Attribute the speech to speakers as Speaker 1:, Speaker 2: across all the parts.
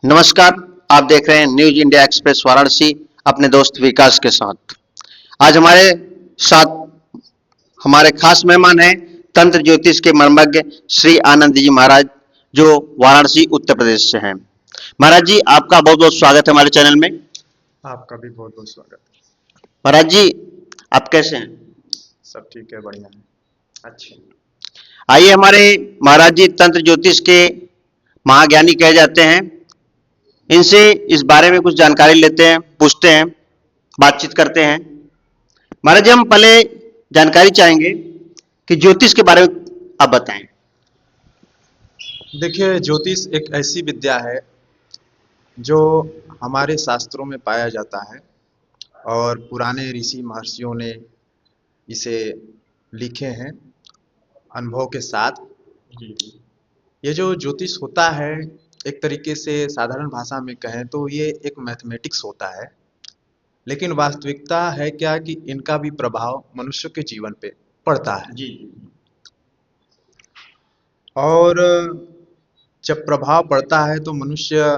Speaker 1: नमस्कार। आप देख रहे हैं न्यूज इंडिया एक्सप्रेस वाराणसी अपने दोस्त विकास के साथ। आज हमारे साथ हमारे खास मेहमान हैं तंत्र ज्योतिष के मर्मज्ञ श्री आनंद जी महाराज, जो वाराणसी उत्तर प्रदेश से हैं। महाराज जी, आपका बहुत बहुत स्वागत है हमारे चैनल में।
Speaker 2: आपका भी बहुत बहुत स्वागत है।
Speaker 1: महाराज जी, आप कैसे हैं?
Speaker 2: सब ठीक है, बढ़िया है।
Speaker 1: अच्छा, आइए, हमारे महाराज जी तंत्र ज्योतिष के महाज्ञानी कहे जाते हैं। इनसे इस बारे में कुछ जानकारी लेते हैं, पूछते हैं, बातचीत करते हैं। महाराज जी, हम पहले जानकारी चाहेंगे कि ज्योतिष के बारे में आप बताएं।
Speaker 2: देखिए, ज्योतिष एक ऐसी विद्या है जो हमारे शास्त्रों में पाया जाता है और पुराने ऋषि महर्षियों ने इसे लिखे हैं अनुभव के साथ। ये जो ज्योतिष होता है, एक तरीके से साधारण भाषा में कहें तो ये एक मैथमेटिक्स होता है, लेकिन वास्तविकता है क्या कि इनका भी प्रभाव मनुष्य के जीवन पे पड़ता है। और जब प्रभाव पड़ता है तो मनुष्य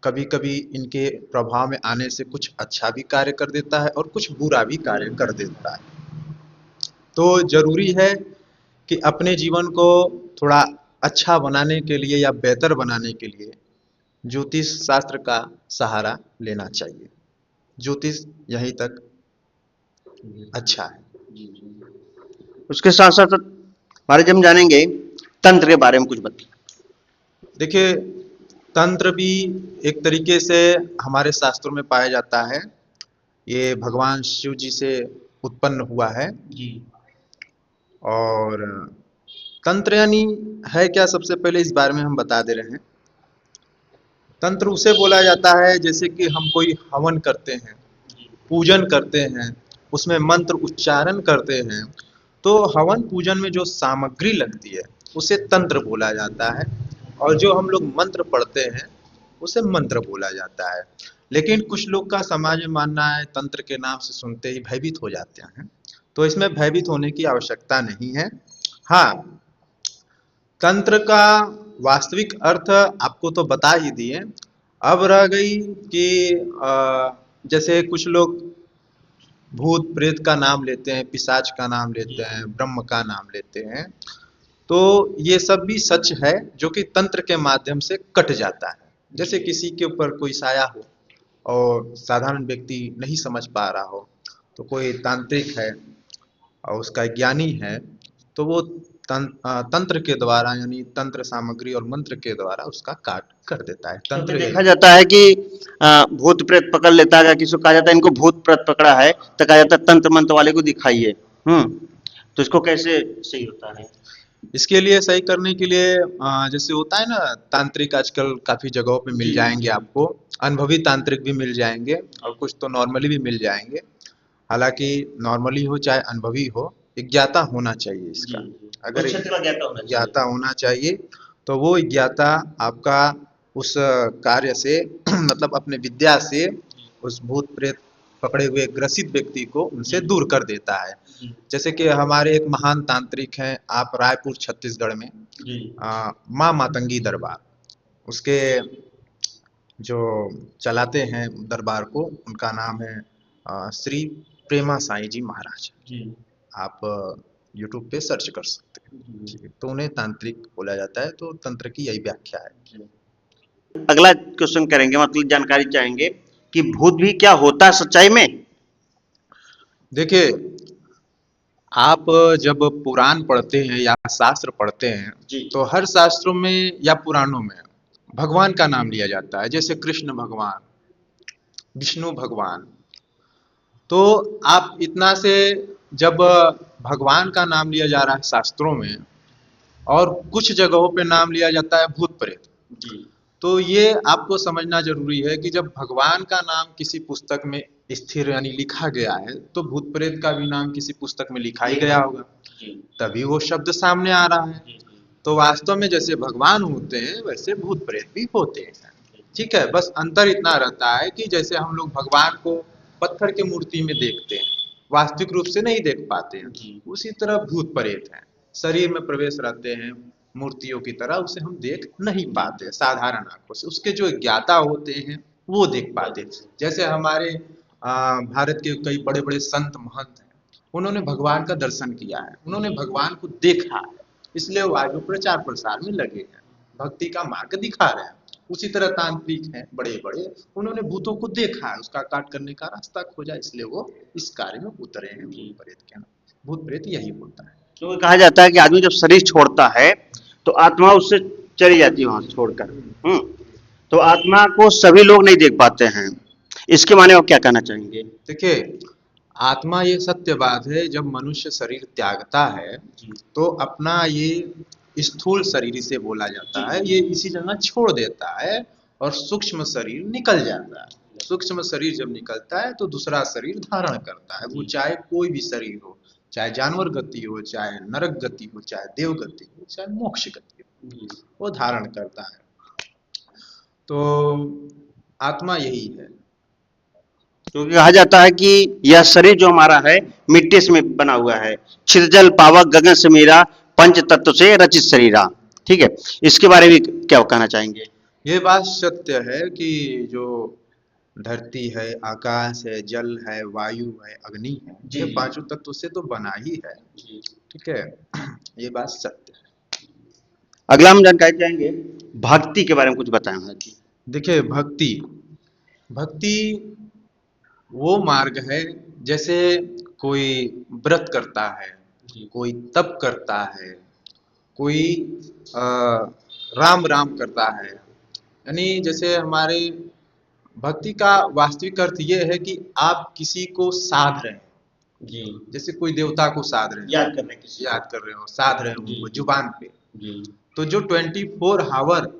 Speaker 2: कभी कभी इनके प्रभाव में आने से कुछ अच्छा भी कार्य कर देता है और कुछ बुरा भी कार्य कर देता है। तो जरूरी है कि अपने जीवन को थोड़ा अच्छा बनाने के लिए या बेहतर बनाने के लिए ज्योतिष शास्त्र का सहारा लेना चाहिए। ज्योतिष यहीं तक अच्छा है।
Speaker 1: उसके साथ साथ महाराज हम जानेंगे तंत्र के बारे में कुछ बताएं।
Speaker 2: देखिए, तंत्र भी एक तरीके से हमारे शास्त्रों में पाया जाता है। ये भगवान शिव जी से उत्पन्न हुआ है। और तंत्र यानी है क्या, सबसे पहले इस बारे में हम बता दे रहे हैं। तंत्र उसे बोला जाता है जैसे कि हम कोई हवन करते हैं, पूजन करते हैं, उसमें मंत्र उच्चारण करते हैं, तो हवन पूजन में जो सामग्री लगती है उसे तंत्र बोला जाता है। और जो हम लोग मंत्र पढ़ते हैं उसे मंत्र बोला जाता है। लेकिन कुछ लोग का समाज में मानना है, तंत्र के नाम से सुनते ही भयभीत हो जाते हैं। तो इसमें भयभीत होने की आवश्यकता नहीं है। हाँ, तंत्र का वास्तविक अर्थ आपको तो बता ही दिए। अब रह गई कि जैसे कुछ लोग भूत प्रेत का नाम लेते हैं, पिशाच का नाम लेते हैं, ब्रह्म का नाम लेते हैं। तो ये सब भी सच है जो कि तंत्र के माध्यम से कट जाता है। जैसे किसी के ऊपर कोई साया हो और साधारण व्यक्ति नहीं समझ पा रहा हो, तो कोई तांत्रिक है और उसका ज्ञानी है, तो वो तंत्र के द्वारा यानी तंत्र सामग्री और मंत्र के द्वारा उसका काट कर देता है। तंत्र
Speaker 1: देखा जाता है कि भूत प्रेत पकड़ लेता है, किसी को कहा जाता है इनको भूत प्रेत पकड़ा है तो कहा जाता है तंत्र मंत्र वाले को दिखाइए। तो इसको कैसे सही होता है?
Speaker 2: इसके लिए सही करने के लिए जैसे होता है ना, तांत्रिक आजकल काफी जगहों पे मिल जाएंगे आपको। अनुभवी तांत्रिक भी मिल जाएंगे और कुछ तो नॉर्मली भी मिल जाएंगे। हालांकि नॉर्मली हो चाहे अनुभवी हो, एक ज्ञाता होना चाहिए इसका। अगर ज्ञाता होना चाहिए तो वो ज्ञाता आपका उस कार्य से मतलब अपने विद्या से उस भूत प्रेत पकड़े हुए ग्रसित व्यक्ति को उनसे दूर कर देता है। जैसे कि हमारे एक महान तांत्रिक हैं, आप रायपुर छत्तीसगढ़ में माँ मातंगी दरबार, उसके जो चलाते हैं दरबार को, उनका नाम है श्री प्रेमा साई जी महाराज। आप यूट्यूब पे सर्च कर सकते हैं। ठीक है, तो उन्हें तांत्रिक बोला जाता है। तो तंत्र की यही व्याख्या है।
Speaker 1: अगला क्वेश्चन करेंगे, मतलब जानकारी चाहेंगे कि भूत भी क्या होता है सच्चाई में?
Speaker 2: देखिए, आप जब पुराण पढ़ते हैं या शास्त्र पढ़ते हैं तो हर शास्त्रों में या पुराणों में भगवान का नाम लिया जाता है। जैसे कृष्ण भगवान, विष्णु भगवान। तो आप इतना से जब भगवान का नाम लिया जा रहा है शास्त्रों में और कुछ जगहों पे नाम लिया जाता है भूत प्रेत, तो ये आपको समझना जरूरी है कि जब भगवान का नाम किसी पुस्तक में स्थिर यानी लिखा गया है तो भूत प्रेत का भी नाम किसी पुस्तक में लिखा ही गया होगा, तभी वो शब्द सामने आ रहा है। तो वास्तव में जैसे भगवान होते हैं वैसे भूत प्रेत भी होते हैं। ठीक है, बस अंतर इतना रहता है कि जैसे हम लोग भगवान को पत्थर के मूर्ति में देखते हैं, वास्तविक रूप से नहीं देख पाते हैं, उसी तरह भूत प्रेत हैं, शरीर में प्रवेश रहते हैं, मूर्तियों की तरह उसे हम देख नहीं पाते साधारण आंखों से। उसके जो ज्ञाता होते हैं वो देख पाते हैं। जैसे हमारे भारत के कई बड़े बड़े संत महंत हैं, उन्होंने भगवान का दर्शन किया है, उन्होंने भगवान को देखा है, इसलिए वो आज वो प्रचार प्रसार में लगे हैं, भक्ति का मार्ग दिखा रहे हैं। उसी तरह तांत्रिक हैं बड़े बड़े, उन्होंने भूतों को देखा है, उसका काट करने का रास्ता खोजा, इसलिए वो इस कार्य में उतरे हैं भूत प्रेत के। भूत प्रेत यही होता है।
Speaker 1: तो कहा जाता है कि आदमी जब शरीर छोड़ता है तो आत्मा उससे चली जाती है वहां से छोड़कर। तो आत्मा को सभी लोग नहीं देख पाते हैं, इसके माने आप क्या कहना चाहेंगे?
Speaker 2: देखिए, आत्मा ये सत्य बात है, जब मनुष्य शरीर त्यागता है तो अपना ये स्थूल शरीर इसे बोला जाता है, ये इसी जगह छोड़ देता है और सूक्ष्म शरीर निकल जाता है। सूक्ष्म शरीर जब निकलता है तो दूसरा शरीर धारण करता है, वो चाहे कोई भी शरीर हो, चाहे जानवर गति हो, चाहे नरक गति हो, चाहे देव गति हो, चाहे मोक्ष गति हो, वो धारण करता है। तो आत्मा यही है।
Speaker 1: क्योंकि कहा जाता है कि यह शरीर जो हमारा है मिट्टी से बना हुआ है, क्षितिजल पावक गगन से मेरा पंच तत्व से रचित शरीरा। ठीक है, इसके बारे में क्या कहना चाहेंगे?
Speaker 2: ये बात सत्य है कि जो धरती है, आकाश है, जल है, वायु है, अग्नि है, ये पांचों तत्व से तो बना ही है। ठीक है, ये बात सत्य है।
Speaker 1: अगला हम जानकारी चाहेंगे भक्ति के बारे में, कुछ बताएं जी।
Speaker 2: देखिए, भक्ति भक्ति वो मार्ग है, जैसे कोई व्रत करता है, कोई तप करता है, कोई राम राम करता है, यानी जैसे हमारे भक्ति का वास्तविक अर्थ ये है कि आप किसी को साध रहे हैं जी, जैसे कोई देवता को साध रहे हैं, याद कर रहे हो, साध रहे हो उनको जुबान पे जी। तो जो 24 आवर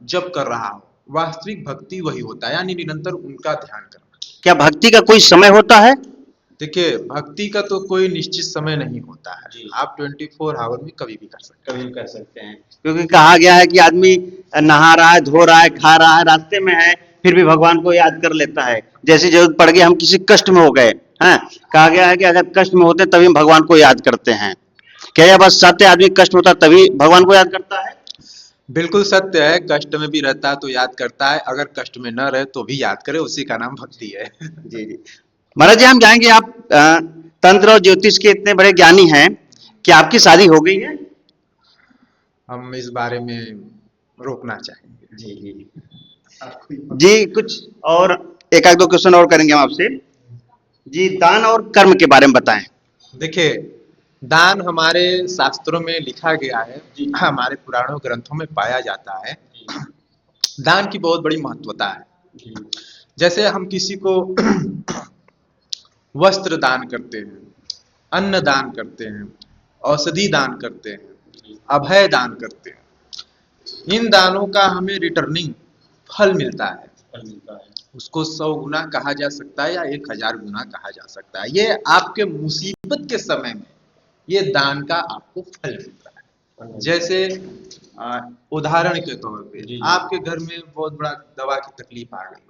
Speaker 2: जप कर रहा हो, वास्तविक भक्ति वही होता है, यानी निरंतर उनका ध्यान करना।
Speaker 1: क्या भक्ति का कोई समय होता है?
Speaker 2: देखिए, भक्ति का तो कोई निश्चित समय नहीं होता है, आप 24 आवर में कभी भी कर सकते हैं।
Speaker 1: क्योंकि कहा गया है कि आदमी नहा रहा है, धो रहा है, खा रहा है, रास्ते में है, फिर भी भगवान को याद कर लेता है। जैसी जरूरत पड़ गई, हम किसी कष्ट में हो गए हैं, कहा गया है कि अगर कष्ट में होते तभी हम भगवान को याद करते हैं। क्या यह बस सत्य? आदमी कष्ट में होता तभी भगवान को याद करता है?
Speaker 2: बिल्कुल सत्य है, कष्ट में भी रहता है तो याद करता है, अगर कष्ट में न रहे तो भी याद करे, उसी का नाम भक्ति है।
Speaker 1: जी जी। महाराज जी, हम जाएंगे, आप तंत्र और ज्योतिष के इतने बड़े ज्ञानी हैं, क्या आपकी शादी हो गई है?
Speaker 2: हम इस बारे में रोकना चाहेंगे।
Speaker 1: जी जी जी। कुछ और एक आध दो क्वेश्चन और करेंगे हम आपसे जी। दान और कर्म के बारे में बताएं।
Speaker 2: देखिए, दान हमारे शास्त्रों में लिखा गया है, हमारे पुराणों ग्रंथों में पाया जाता है। दान की बहुत बड़ी महत्वता है। जैसे हम किसी को वस्त्र दान करते हैं, अन्न दान करते हैं, औषधि दान करते हैं, अभय दान करते हैं, इन दानों का हमें रिटर्निंग फल मिलता है। उसको 100 गुना कहा जा सकता है या 1000 गुना कहा जा सकता है। ये आपके मुसीबत के समय में ये दान का आपको फल मिलता है। जैसे उदाहरण के तौर पे आपके घर में बहुत बड़ा दवा की तकलीफ आ गई हो,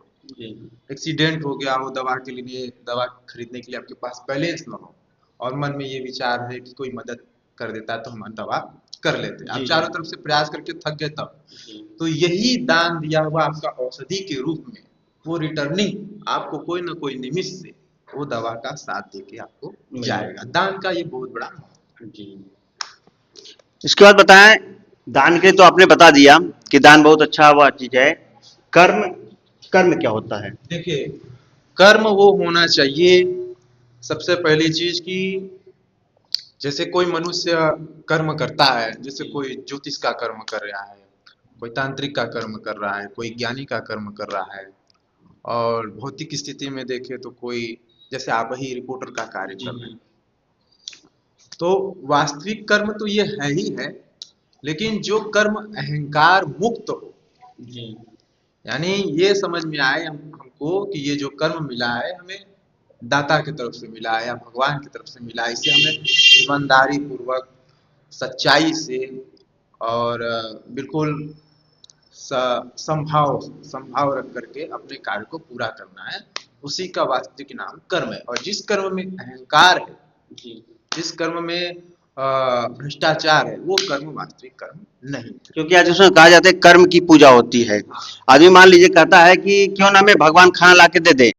Speaker 2: एक्सीडेंट हो गया हो, दवा के लिए, दवा खरीदने के लिए आपके पास बैलेंस न हो, और मन में ये विचार है कि कोई मदद कर देता तो हम दवा कर लेते, आप चारों तरफ से प्रयास करके थक गए, तब तो यही दान दिया हुआ आपका औषधि के रूप में वो रिटर्निंग आपको कोई ना कोई निमित्त से वो दवा का साथ देके आपको जाएगा। दान का ये बहुत बड़ा जी।
Speaker 1: इसके बाद बताएं, दान के तो आपने बता दिया कि दान बहुत अच्छा हुआ चीज है। कर्म, कर्म क्या होता है?
Speaker 2: देखिए, कर्म वो होना चाहिए, सबसे पहली चीज की, जैसे कोई मनुष्य कर्म करता है, जैसे कोई ज्योतिष का कर्म कर रहा है, कोई तांत्रिक का कर्म कर रहा है, कोई ज्ञानी का कर्म कर रहा है, और भौतिक स्थिति में देखें तो कोई, जैसे आप ही रिपोर्टर का कार्य कर रहे हैं, तो वास्तविक कर्म तो ये है ही है, लेकिन जो कर्म अहंकार मुक्त हो, यानी ये समझ में आए हमको कि ये जो कर्म मिला है हमें दाता की तरफ से मिला है या भगवान की तरफ से मिला है, इसे हमें ईमानदारी पूर्वक, सच्चाई से और बिल्कुल संभाव रख करके अपने कार्य को पूरा करना है, उसी का वास्तविक नाम कर्म है। और जिस कर्म में अहंकार है, जिस कर्म में भ्रष्टाचार है, वो कर्म वास्तविक कर्म नहीं है।
Speaker 1: क्योंकि आज उसमें कहा जाता है कर्म की पूजा होती है। आदमी मान लीजिए कहता है कि क्यों ना हमें भगवान खाना ला के दे दे,